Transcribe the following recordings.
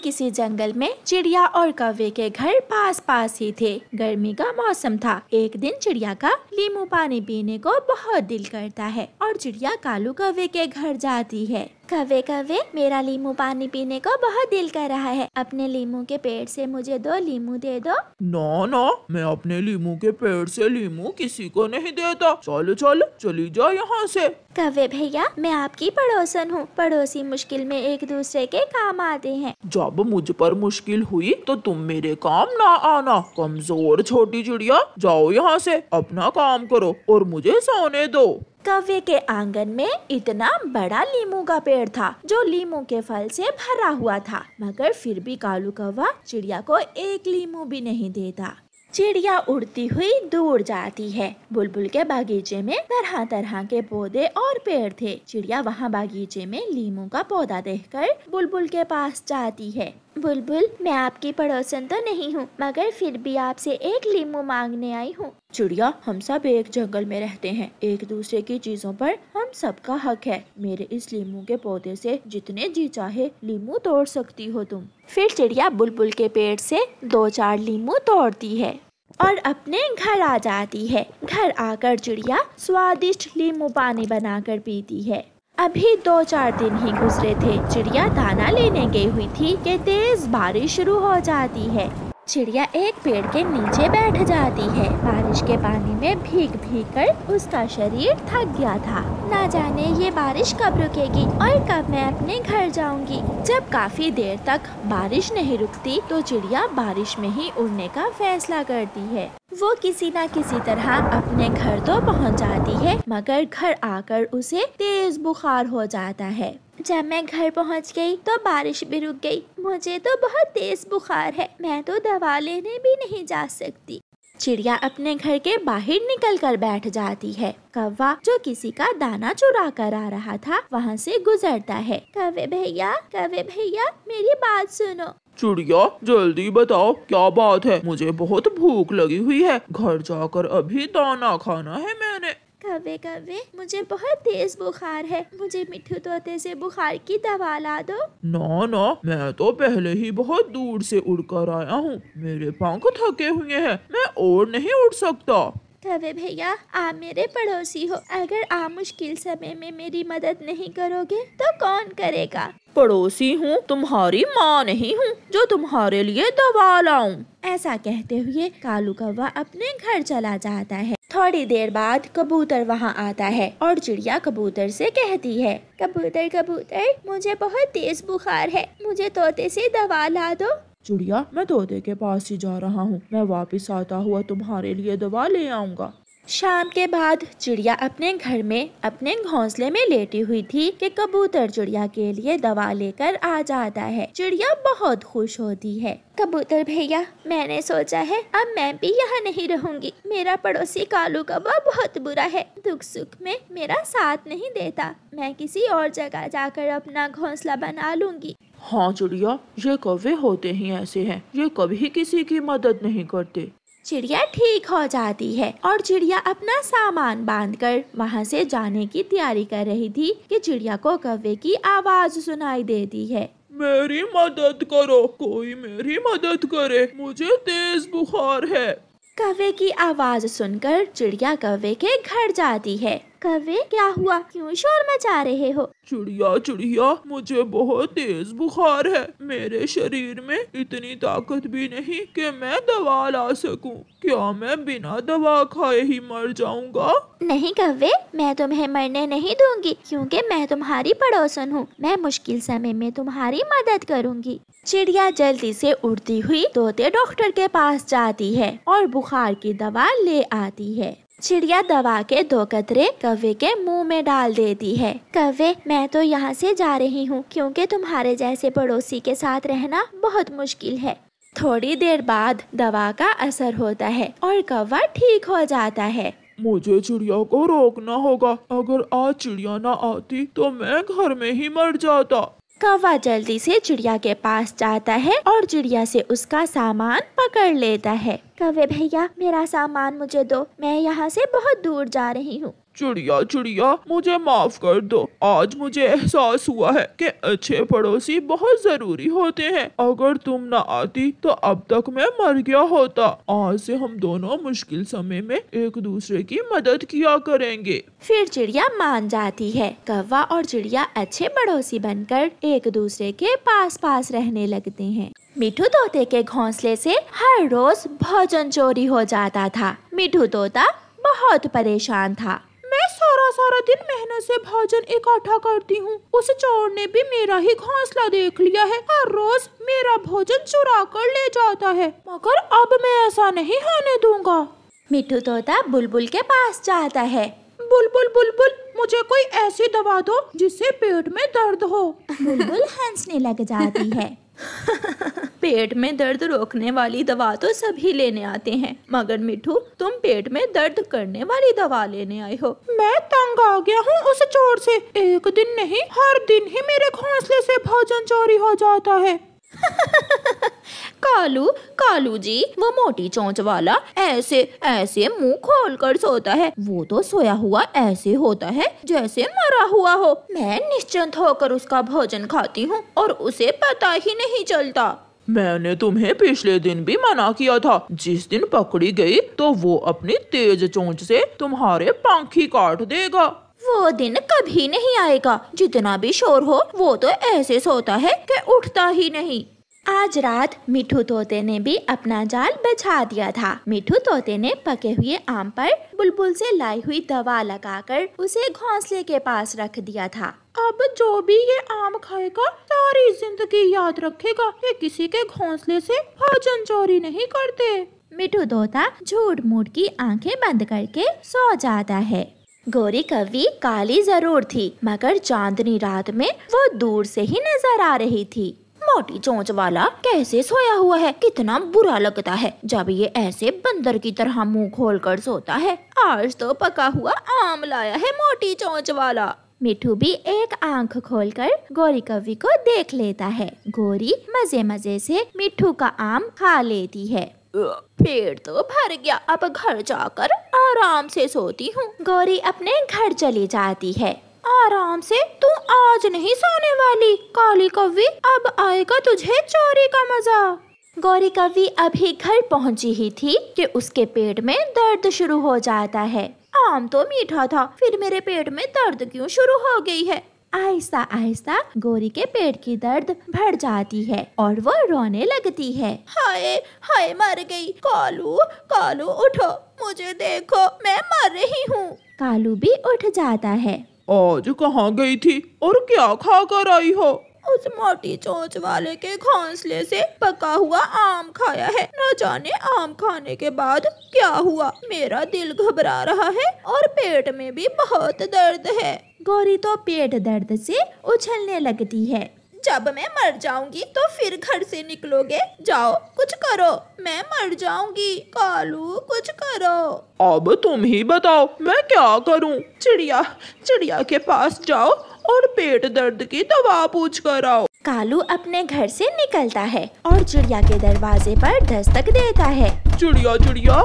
किसी जंगल में चिड़िया और कौवे के घर पास पास ही थे। गर्मी का मौसम था। एक दिन चिड़िया का नींबू पानी पीने को बहुत दिल करता है और चिड़िया कालू कौवे के घर जाती है। कौवे कौवे, मेरा नींबू पानी पीने को बहुत दिल कर रहा है। अपने नींबू के पेड़ से मुझे 2 नींबू दे दो। ना ना, मैं अपने नींबू के पेड़ से नींबू किसी को नहीं देता। चलो चलो, चली जा यहाँ से। कौवे भैया, मैं आपकी पड़ोसन हूँ। पड़ोसी मुश्किल में एक दूसरे के काम आते हैं। जब मुझ पर मुश्किल हुई तो तुम मेरे काम ना आना। कमजोर छोटी चिड़िया, जाओ यहाँ से, अपना काम करो और मुझे सोने दो। कौवे के आंगन में इतना बड़ा नींबू का पेड़ था जो नींबू के फल से भरा हुआ था, मगर फिर भी कालू कौवा चिड़िया को एक नींबू भी नहीं देता। चिड़िया उड़ती हुई दूर जाती है। बुलबुल के बागीचे में तरह तरह के पौधे और पेड़ थे। चिड़िया वहाँ बागीचे में नींबू का पौधा देखकर बुलबुल के पास जाती है। बुलबुल, मैं आपकी पड़ोसन तो नहीं हूँ, मगर फिर भी आपसे एक नींबू मांगने आई हूँ। चिड़िया, हम सब एक जंगल में रहते हैं, एक दूसरे की चीजों पर हम सबका हक है। मेरे इस नींबू के पौधे से जितने जी चाहे नींबू तोड़ सकती हो तुम। फिर चिड़िया बुलबुल के पेड़ से 2-4 नींबू तोड़ती है और अपने घर आ जाती है। घर आकर चिड़िया स्वादिष्ट नींबू पानी बनाकर पीती है। अभी 2-4 दिन ही गुजरे थे। चिड़िया दाना लेने गई हुई थी कि तेज बारिश शुरू हो जाती है। चिड़िया एक पेड़ के नीचे बैठ जाती है। बारिश के पानी में भीग भीग कर उसका शरीर थक गया था। ना जाने ये बारिश कब रुकेगी और कब मैं अपने घर जाऊंगी। जब काफी देर तक बारिश नहीं रुकती तो चिड़िया बारिश में ही उड़ने का फैसला करती है। वो किसी न किसी तरह अपने घर तो पहुंच जाती है, मगर घर आकर उसे तेज बुखार हो जाता है। जब मैं घर पहुंच गई तो बारिश भी रुक गई। मुझे तो बहुत तेज बुखार है, मैं तो दवा लेने भी नहीं जा सकती। चिड़िया अपने घर के बाहर निकल कर बैठ जाती है। कौवा, जो किसी का दाना चुरा कर आ रहा था, वहाँ से गुजरता है। कौवे भैया, मेरी बात सुनो। चिड़िया, जल्दी बताओ क्या बात है। मुझे बहुत भूख लगी हुई है, घर जाकर अभी दाना खाना है मैंने। कौवे कौवे, मुझे बहुत तेज बुखार है, मुझे मिट्ठू तोते से बुखार की दवा ला दो। ना ना, मैं तो पहले ही बहुत दूर से उड़कर आया हूँ, मेरे पंख थके हुए हैं, मैं और नहीं उड़ सकता। कौवे भैया, आप मेरे पड़ोसी हो, अगर आप मुश्किल समय में मेरी मदद नहीं करोगे तो कौन करेगा। पड़ोसी हूँ, तुम्हारी माँ नहीं हूँ जो तुम्हारे लिए दवा लाऊं। ऐसा कहते हुए कालू कौवा अपने घर चला जाता है। थोड़ी देर बाद कबूतर वहाँ आता है और चिड़िया कबूतर से कहती है, कबूतर कबूतर, मुझे बहुत तेज बुखार है, मुझे तोते से दवा ला दो। चिड़िया, मैं तोते के पास ही जा रहा हूँ, मैं वापस आता हुआ तुम्हारे लिए दवा ले आऊंगा। शाम के बाद चिड़िया अपने घर में अपने घोंसले में लेटी हुई थी कि कबूतर चिड़िया के लिए दवा लेकर आ जाता है। चिड़िया बहुत खुश होती है। कबूतर भैया, मैंने सोचा है अब मैं भी यहाँ नहीं रहूंगी। मेरा पड़ोसी कालू कौवा बहुत बुरा है, दुख सुख में मेरा साथ नहीं देता। मैं किसी और जगह जाकर अपना घोंसला बना लूंगी। हाँ चिड़िया, ये कौवे होते ही ऐसे हैं, ये कभी किसी की मदद नहीं करते। चिड़िया ठीक हो जाती है और चिड़िया अपना सामान बांधकर वहाँ से जाने की तैयारी कर रही थी कि चिड़िया को कौवे की आवाज सुनाई देती है। मेरी मदद करो, कोई मेरी मदद करे, मुझे तेज बुखार है। कौवे की आवाज सुनकर चिड़िया कौवे के घर जाती है। कौवे, क्या हुआ, क्यों शोर मचा रहे हो? चिड़िया चिड़िया, मुझे बहुत तेज बुखार है, मेरे शरीर में इतनी ताकत भी नहीं कि मैं दवा ला सकूं। क्या मैं बिना दवा खाए ही मर जाऊंगा? नहीं कौवे, मैं तुम्हें मरने नहीं दूंगी, क्योंकि मैं तुम्हारी पड़ोसन हूँ। मैं मुश्किल समय में तुम्हारी मदद करूंगी। चिड़िया जल्दी से उड़ती हुई तोते डॉक्टर के पास जाती है और बुखार की दवा ले आती है। चिड़िया दवा के 2 कतरे कौवे के मुंह में डाल देती है। कौवे, मैं तो यहाँ से जा रही हूँ, क्योंकि तुम्हारे जैसे पड़ोसी के साथ रहना बहुत मुश्किल है। थोड़ी देर बाद दवा का असर होता है और कौवा ठीक हो जाता है। मुझे चिड़िया को रोकना होगा, अगर आज चिड़िया ना आती तो मैं घर में ही मर जाता। कौवा जल्दी से चिड़िया के पास जाता है और चिड़िया से उसका सामान पकड़ लेता है। कौवे भैया, मेरा सामान मुझे दो, मैं यहाँ से बहुत दूर जा रही हूँ। चिड़िया चिड़िया मुझे माफ कर दो। आज मुझे एहसास हुआ है कि अच्छे पड़ोसी बहुत जरूरी होते हैं। अगर तुम न आती तो अब तक मैं मर गया होता। आज से हम दोनों मुश्किल समय में एक दूसरे की मदद किया करेंगे। फिर चिड़िया मान जाती है। कौवा और चिड़िया अच्छे पड़ोसी बनकर एक दूसरे के पास पास रहने लगते हैं। मिठू तोते के घोंसले से हर रोज भोजन चोरी हो जाता था। मिठू तोता बहुत परेशान था। मैं सारा दिन मेहनत से भोजन इकट्ठा करती हूँ। उस चोर ने भी मेरा ही घोंसला देख लिया है। हर रोज मेरा भोजन चुरा कर ले जाता है, मगर अब मैं ऐसा नहीं होने दूंगा। मिठू तोता बुलबुल के पास जाता है। बुलबुल बुलबुल, मुझे कोई ऐसी दवा दो जिससे पेट में दर्द हो। बुलबुल हंसने लग जाती है। पेट में दर्द रोकने वाली दवा तो सभी लेने आते हैं, मगर मिठू तुम पेट में दर्द करने वाली दवा लेने आई हो। मैं तंग आ गया हूँ उस चोर से। एक दिन नहीं, हर दिन ही मेरे घोंसले से भोजन चोरी हो जाता है। कालू जी, वो मोटी चोंच वाला ऐसे ऐसे मुंह खोल कर सोता है। वो तो सोया हुआ ऐसे होता है जैसे मरा हुआ हो। मैं निश्चिंत होकर उसका भोजन खाती हूँ और उसे पता ही नहीं चलता। मैंने तुम्हें पिछले दिन भी मना किया था। जिस दिन पकड़ी गई तो वो अपनी तेज चोंच से तुम्हारे पंख ही काट देगा। वो दिन कभी नहीं आएगा। जितना भी शोर हो वो तो ऐसे सोता है कि उठता ही नहीं। आज रात मिठू तोते ने भी अपना जाल बिछा दिया था। मिठू तोते ने पके हुए आम पर बुलबुल से लाई हुई दवा लगाकर उसे घोंसले के पास रख दिया था। अब जो भी ये आम खाएगा सारी जिंदगी याद रखेगा कि किसी के घोंसले से भोजन चोरी नहीं करते। मिठू तोता झूठ मूठ की आंखें बंद करके सो जाता है। गोरी कौवी काली जरूर थी, मगर चांदनी रात में वो दूर से ही नजर आ रही थी। मोटी चोंच वाला कैसे सोया हुआ है, कितना बुरा लगता है जब ये ऐसे बंदर की तरह मुंह खोलकर सोता है। आज तो पका हुआ आम लाया है मोटी चोंच वाला। मिठू भी एक आंख खोलकर गोरी कौवी को देख लेता है। गोरी मजे मजे से मिठू का आम खा लेती है। पेट तो भर गया, अब घर जाकर आराम से सोती हूँ। गोरी अपने घर चली जाती है। आराम से? तू आज नहीं सोने वाली काली कौवी, अब आएगा तुझे चोरी का मजा। गोरी कौवी अभी घर पहुँची ही थी कि उसके पेट में दर्द शुरू हो जाता है। आम तो मीठा था, फिर मेरे पेट में दर्द क्यों शुरू हो गई है? आहिस्ता आहिस्ता गोरी के पेट की दर्द बढ़ जाती है और वो रोने लगती है। हाय हाय, मर गई। कालू उठो, मुझे देखो, मैं मर रही हूँ। कालू भी उठ जाता है। आज कहाँ गई थी और क्या खा कर आई हो? उस मोटी चोंच वाले के घोंसले से पका हुआ आम खाया है। न जाने आम खाने के बाद क्या हुआ। मेरा दिल घबरा रहा है और पेट में भी बहुत दर्द है। गोरी तो पेट दर्द से उछलने लगती है। जब मैं मर जाऊंगी तो फिर घर से निकलोगे? जाओ कुछ करो, मैं मर जाऊंगी। कालू कुछ करो। अब तुम ही बताओ मैं क्या करूं? चिड़िया के पास जाओ और पेट दर्द की दवा पूछ कर आओ। कालू अपने घर से निकलता है और चिड़िया के दरवाजे पर दस्तक देता है। चिड़िया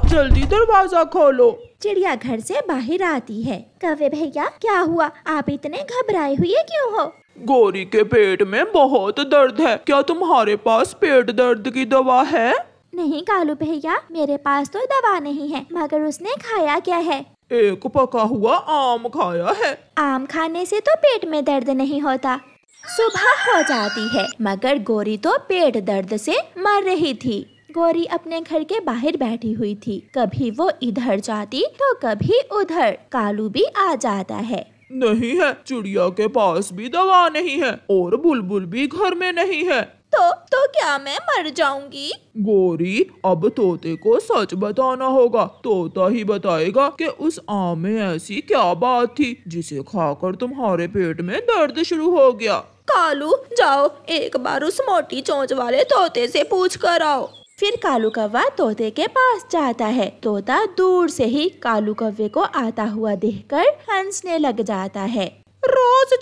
जल्दी दरवाजा खोलो। चिड़िया घर से बाहर आती है। कौवे भैया, क्या हुआ? आप इतने घबराए हुए क्यों हो? गोरी के पेट में बहुत दर्द है, क्या तुम्हारे पास पेट दर्द की दवा है? नहीं कालू भैया, मेरे पास तो दवा नहीं है, मगर उसने खाया क्या है? एक पका हुआ आम खाया है। आम खाने से तो पेट में दर्द नहीं होता। सुबह हो जाती है, मगर गोरी तो पेट दर्द से मर रही थी। गोरी अपने घर के बाहर बैठी हुई थी। कभी वो इधर जाती तो कभी उधर। कालू भी आ जाता है। नहीं है, चिड़िया के पास भी दवा नहीं है और बुलबुल भी घर में नहीं है। तो क्या मैं मर जाऊंगी? गोरी, अब तोते को सच बताना होगा। तोता ही बताएगा कि उस आम में ऐसी क्या बात थी जिसे खाकर तुम्हारे पेट में दर्द शुरू हो गया। कालू, जाओ एक बार उस मोटी चोंच वाले तोते से पूछ कर आओ। फिर कालू कौवा तोते के पास जाता है। तोता दूर से ही कालू कौवे को आता हुआ देखकर हंसने लग जाता है। रोज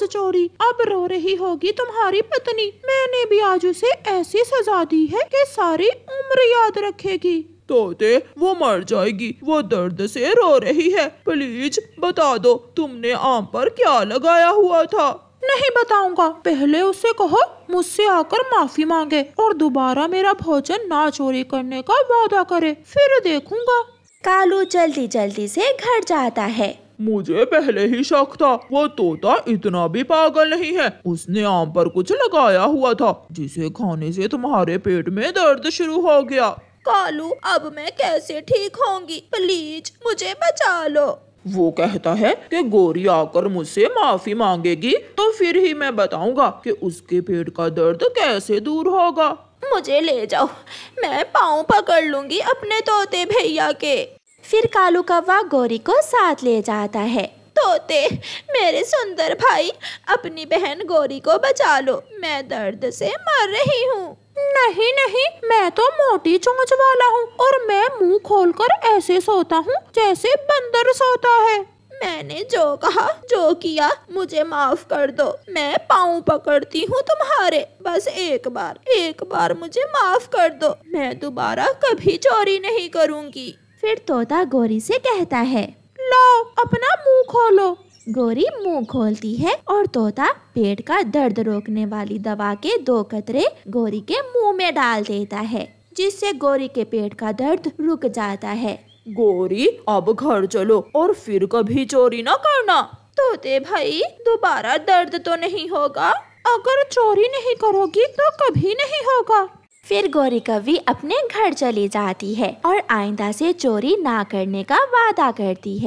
चोरी, अब रो रही होगी तुम्हारी पत्नी। मैंने भी आज उसे ऐसी सजा दी है कि सारी उम्र याद रखेगी। तोते वो मर जाएगी, वो दर्द से रो रही है। प्लीज बता दो तुमने आम पर क्या लगाया हुआ था। नहीं बताऊंगा, पहले उससे कहो मुझसे आकर माफी मांगे और दोबारा मेरा भोजन ना चोरी करने का वादा करे, फिर देखूंगा। कालू जल्दी जल्दी से घर जाता है। मुझे पहले ही शक था, वो तोता इतना भी पागल नहीं है। उसने आम पर कुछ लगाया हुआ था जिसे खाने से तुम्हारे पेट में दर्द शुरू हो गया। कालू अब मैं कैसे ठीक होंगी, प्लीज मुझे बचा लो। वो कहता है कि गौरी आकर मुझसे माफी मांगेगी तो फिर ही मैं बताऊंगा कि उसके पेट का दर्द कैसे दूर होगा। मुझे ले जाओ, मैं पाँव पकड़ लूंगी अपने तोते भैया के। फिर कालू कौवा गौरी को साथ ले जाता है। तोते मेरे सुंदर भाई, अपनी बहन गौरी को बचा लो, मैं दर्द से मर रही हूँ। नहीं नहीं, मैं तो मोटी चोंच वाला हूँ और मैं मुंह खोलकर ऐसे सोता हूँ जैसे बंदर सोता है। मैंने जो कहा जो किया मुझे माफ कर दो, मैं पाँव पकड़ती हूँ तुम्हारे, बस एक बार मुझे माफ कर दो, मैं दोबारा कभी चोरी नहीं करूँगी। फिर तोता गौरी से कहता है, लो अपना मुंह खोलो। गौरी मुंह खोलती है और तोता पेट का दर्द रोकने वाली दवा के 2 कतरे गौरी के मुंह में डाल देता है, जिससे गौरी के पेट का दर्द रुक जाता है। गौरी अब घर चलो और फिर कभी चोरी ना करना। तोते भाई दोबारा दर्द तो नहीं होगा, अगर चोरी नहीं करोगी तो कभी नहीं होगा। फिर गौरी कौवी अपने घर चली जाती है और आइंदा से चोरी ना करने का वादा करती है।